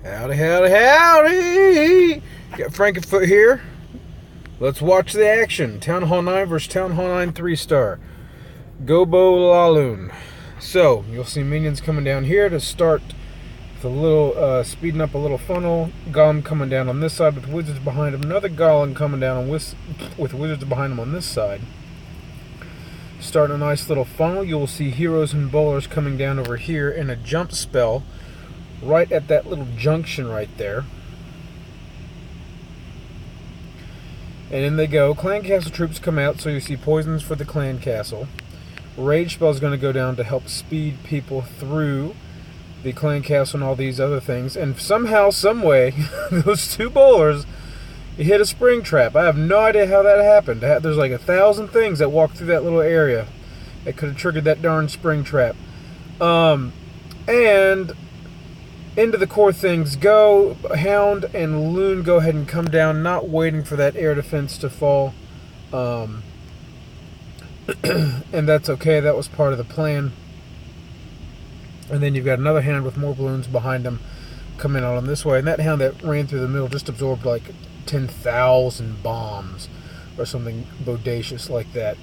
Howdy, howdy, howdy! Got Frankenfoot here. Let's watch the action. Town Hall 9 versus Town Hall 9 3-star. GoBoLaLoon. So, you'll see minions coming down here to start with a little, speeding up a little funnel. Golem coming down on this side with wizards behind him. Another golem coming down with wizards behind him on this side. Starting a nice little funnel. You'll see heroes and bowlers coming down over here in a jump spell right at that little junction right there. And in they go. Clan Castle troops come out, so you see poisons for the Clan Castle. Rage spell is going to go down to help speed people through the Clan Castle and all these other things. And somehow, someway, those two bowlers hit a spring trap. I have no idea how that happened. There's like 1,000 things that walk through that little area that could have triggered that darn spring trap. And into the core things go. Hound and Loon go ahead and come down, not waiting for that air defense to fall. And that's okay. That was part of the plan. And then you've got another Hound with more balloons behind him coming out on this way. And that Hound that ran through the middle just absorbed like 10,000 bombs or something bodacious like that.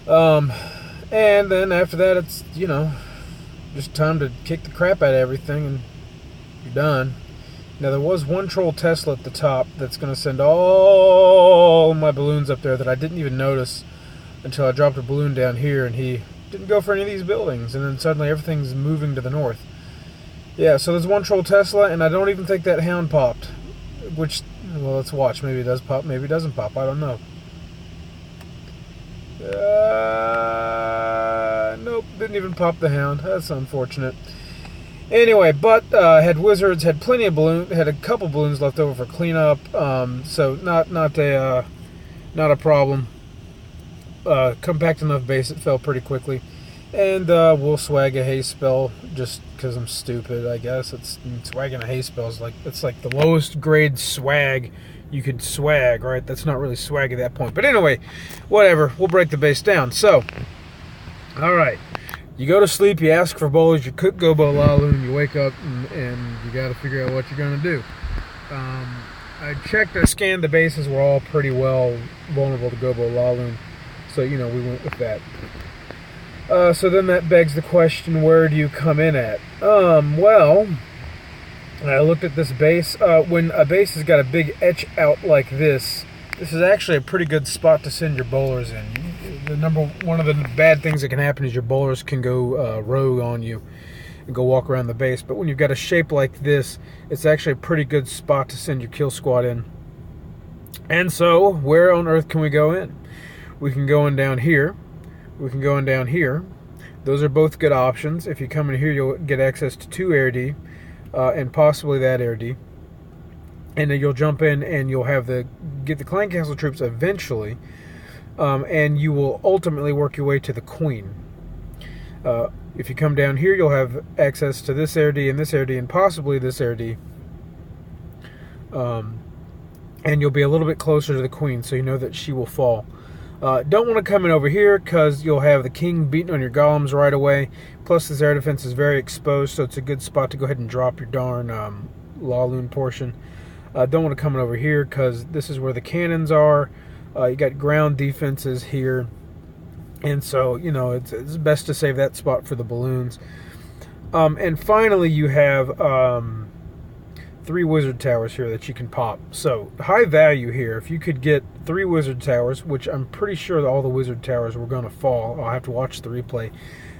And then after that, it's, you know, just time to kick the crap out of everything and you're done. Now there was one troll Tesla at the top that's going to send all my balloons up there that I didn't even notice until I dropped a balloon down here and he didn't go for any of these buildings, and then suddenly everything's moving to the north. Yeah, so there's one troll Tesla, and I don't even think that Hound popped. Which, well, let's watch. Maybe it does pop, maybe it doesn't pop. I don't know. Nope, didn't even pop the Hound. That's unfortunate. Anyway, but had wizards, had plenty of balloons, had a couple balloons left over for cleanup. So not a problem. Compact enough base, it fell pretty quickly. And we'll swag a haste spell just because I'm stupid, I guess. Swagging a haste spell is like, it's like the lowest grade swag you could swag, right? That's not really swag at that point. But anyway, whatever. We'll break the base down. So, alright. You go to sleep, you ask for bowlers, you cook GoBoLaLoon, you wake up, and you got to figure out what you're going to do. I checked, I scanned the bases, were all pretty well vulnerable to GoBoLaLoon. So, you know, we went with that. So then that begs the question, where do you come in at? Well, I looked at this base. When a base has got a big etch out like this is actually a pretty good spot to send your bowlers in. One of the bad things that can happen is your bowlers can go rogue on you and go walk around the base. But when you've got a shape like this, it's actually a pretty good spot to send your kill squad in. And so, where on earth can we go in? We can go in down here. We can go in down here. Those are both good options. If you come in here, you'll get access to 2 air D, and possibly that air D. And then you'll jump in and you'll have get the Clan Castle troops eventually, and you will ultimately work your way to the Queen. If you come down here, you'll have access to this air D and this air D and possibly this air D. And you'll be a little bit closer to the Queen, so you know that she will fall. Don't want to come in over here because you'll have the king beating on your golems right away. Plus, this air defense is very exposed, so it's a good spot to go ahead and drop your darn LaLoon portion. Don't want to come in over here because this is where the cannons are. You got ground defenses here. And so, you know, it's best to save that spot for the balloons. And finally, you have 3 wizard towers here that you can pop. So, high value here. If you could get 3 wizard towers, which I'm pretty sure that all the wizard towers were going to fall. I'll have to watch the replay.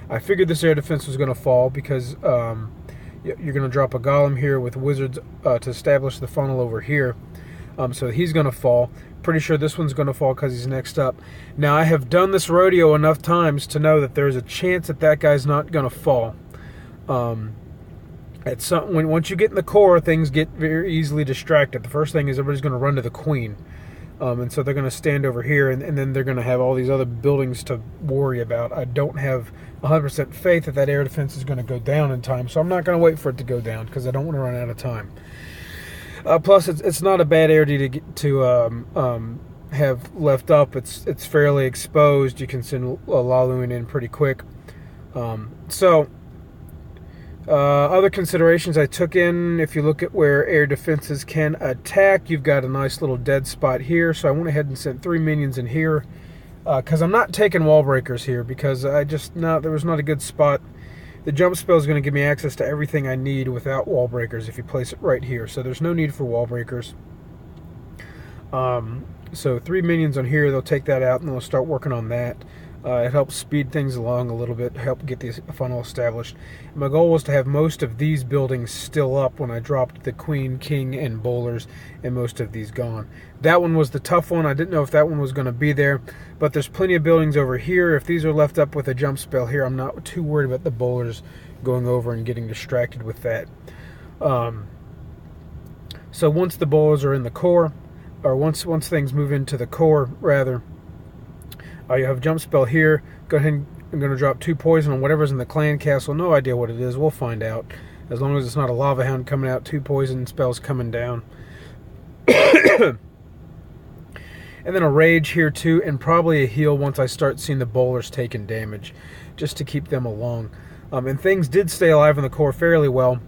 I figured this air defense was going to fall because you're going to drop a golem here with wizards to establish the funnel over here. So he's going to fall. Pretty sure this one's going to fall because he's next up. Now, I have done this rodeo enough times to know that there's a chance that that guy's not going to fall. Once you get in the core, things get very easily distracted. The first thing is everybody's going to run to the Queen. And so they're going to stand over here, and then they're going to have all these other buildings to worry about. I don't have 100% faith that that air defense is going to go down in time, so I'm not going to wait for it to go down because I don't want to run out of time. Plus, it's not a bad air D to have left up. It's fairly exposed. You can send LaLoon in pretty quick. So Other considerations I took in, if you look at where air defenses can attack, you've got a nice little dead spot here. So I went ahead and sent 3 minions in here. Because I'm not taking wall breakers here, because there was not a good spot. The jump spell is going to give me access to everything I need without wall breakers if you place it right here. So there's no need for wall breakers. So 3 minions on here, they'll take that out and they'll start working on that. It helps speed things along a little bit, help get the funnel established. My goal was to have most of these buildings still up when I dropped the queen, king, and bowlers, and most of these gone. That one was the tough one. I didn't know if that one was going to be there, but there's plenty of buildings over here. If these are left up with a jump spell here, I'm not too worried about the bowlers going over and getting distracted with that. So once the bowlers are in the core, or once things move into the core, rather, you have jump spell here. Go ahead and I'm going to drop 2 poison on whatever's in the clan castle. No idea what it is. We'll find out. As long as it's not a lava hound coming out, 2 poison spells coming down. And then a rage here too, and probably a heal once I start seeing the bowlers taking damage, just to keep them along. And things did stay alive in the core fairly well.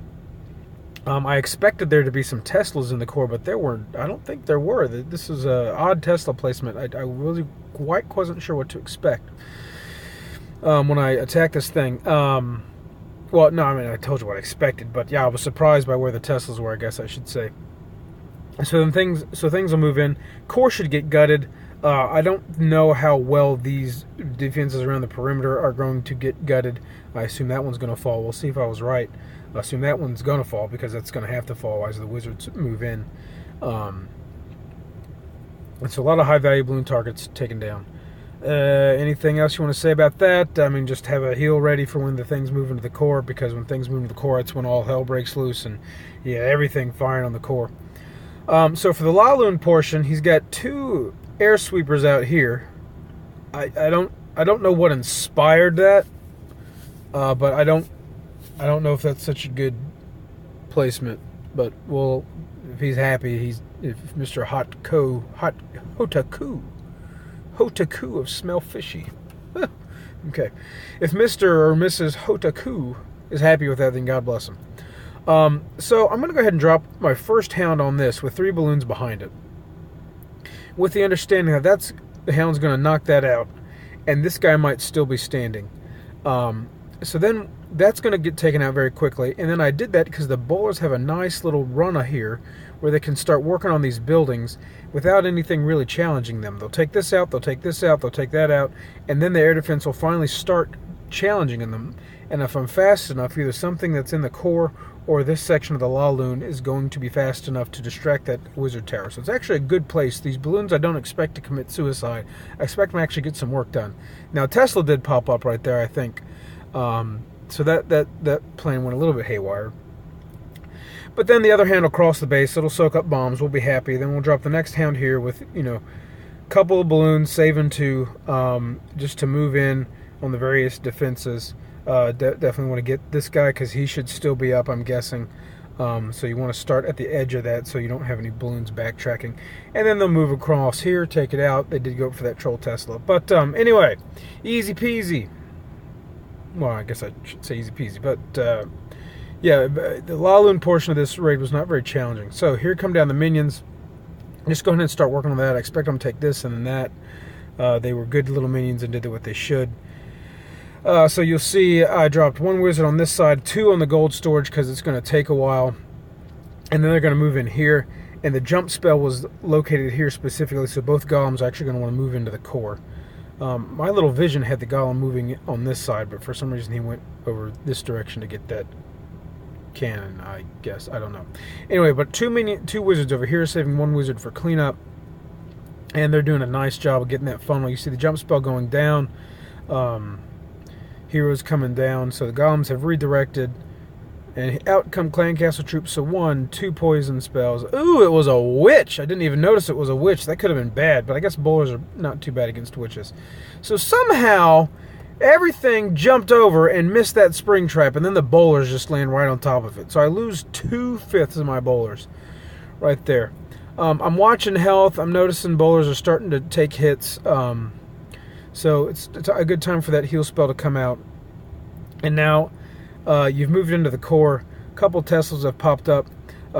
I expected there to be some Teslas in the core, but I don't think there were. This is an odd Tesla placement. I really quite wasn't sure what to expect when I attacked this thing. Well, no, I mean, I told you what I expected, but yeah, I was surprised by where the Teslas were, I guess I should say. So things will move in. Core should get gutted. I don't know how well these defenses around the perimeter are going to get gutted. I assume that one's going to fall. We'll see if I was right. I assume that one's going to fall because it's going to have to fall as the wizards move in. And so a lot of high-value balloon targets taken down. Anything else you want to say about that? I mean, just have a heal ready for when the things move into the core, because when things move into the core, it's when all hell breaks loose and yeah, everything firing on the core. So for the LaLoon portion, he's got 2 air sweepers out here. I don't know what inspired that, but I don't know if that's such a good placement. But well, if he's happy, if Mr. Hotaku of Smell Fishy. Okay, if Mr. or Mrs. Hotaku is happy with that, then God bless him. So I'm going to go ahead and drop my first hound on this with 3 balloons behind it, with the understanding that the hound's going to knock that out, and this guy might still be standing. So then that's going to get taken out very quickly, and then I did that because the bowlers have a nice little run here where they can start working on these buildings without anything really challenging them. They'll take this out, they'll take this out, they'll take that out, and then the air defense will finally start challenging them. And if I'm fast enough, either something that's in the core or this section of the LaLoon is going to be fast enough to distract that wizard tower. So it's actually a good place. These balloons I don't expect to commit suicide. I expect them to actually get some work done. Now Tesla did pop up right there, I think. So that plan went a little bit haywire. But then the other hound will cross the base. It'll soak up bombs. We'll be happy. Then we'll drop the next hound here with, a couple of balloons, saving 2, just to move in on the various defenses. Definitely want to get this guy because he should still be up, I'm guessing. So you want to start at the edge of that so you don't have any balloons backtracking. And then they'll move across here, take it out. They did go for that troll Tesla. But anyway, easy peasy. Well, I guess I should say easy peasy. But yeah, the LaLoon portion of this raid was not very challenging. So here come down the minions. Just go ahead and start working on that. I expect them to take this and then that. They were good little minions and did what they should. So you'll see I dropped 1 wizard on this side, 2 on the gold storage because it's going to take a while. And then they're going to move in here. And the jump spell was located here specifically, so both golems are actually going to want to move into the core. My little vision had the golem moving on this side, but for some reason he went over this direction to get that cannon, I guess. I don't know. Anyway, but 2 wizards over here, saving 1 wizard for cleanup. And they're doing a nice job of getting that funnel. You see the jump spell going down. Heroes coming down, so the golems have redirected, and out come clan castle troops. So 1, 2 poison spells. Ooh, it was a witch. I didn't even notice it was a witch. That could have been bad, but I guess bowlers are not too bad against witches. So somehow everything jumped over and missed that spring trap, and then the bowlers just land right on top of it. So I lose 2/5 of my bowlers right there. I'm watching health. I'm noticing bowlers are starting to take hits. So it's a good time for that heal spell to come out. And now You've moved into the core. A couple Teslas have popped up.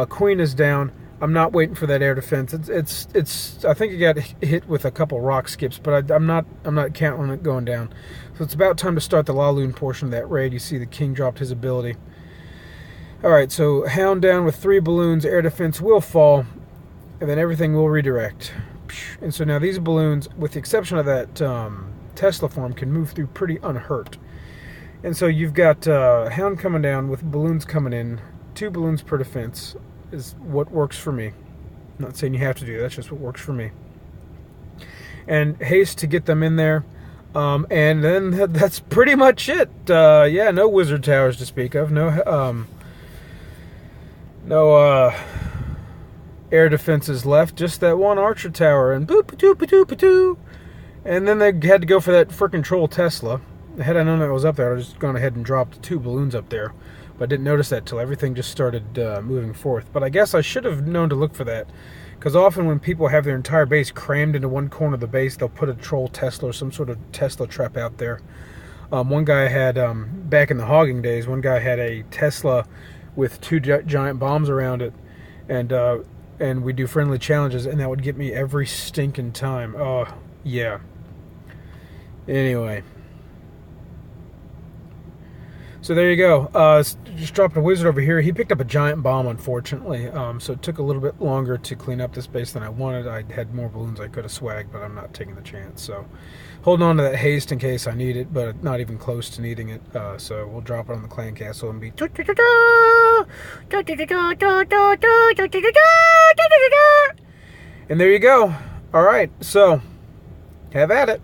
Queen is down. I'm not waiting for that air defense. It's. I think it got hit with a couple rock skips, but I'm not counting on it going down. So it's about time to start the LaLoon portion of that raid. You see the king dropped his ability. All right, so Hound down with 3 balloons. Air defense will fall, and then everything will redirect. And so now these balloons, with the exception of that Tesla form, can move through pretty unhurt. And so you've got Hound coming down with balloons coming in. 2 balloons per defense is what works for me. I'm not saying you have to do that, that's just what works for me. And haste to get them in there. And then that's pretty much it. Yeah, no wizard towers to speak of. No air defenses left. Just that one archer tower. And boop-a-doo-pa-doo-pa-doo. And then they had to go for that frickin' troll Tesla. Had I known that was up there, I would have just gone ahead and dropped 2 balloons up there. But I didn't notice that till everything just started moving forth. But I guess I should have known to look for that. Because often when people have their entire base crammed into one corner of the base, they'll put a troll Tesla or some sort of Tesla trap out there. One guy had, back in the hogging days, one guy had a Tesla with 2 giant bombs around it. And we do friendly challenges, and that would get me every stinking time. Oh, yeah. Anyway. So there you go. Just dropped a wizard over here. He picked up a giant bomb, unfortunately. So it took a little bit longer to clean up this base than I wanted. I had more balloons I could have swagged, but I'm not taking the chance. So holding on to that haste in case I need it, but not even close to needing it. So we'll drop it on the clan castle and be... And there you go. All right, so have at it.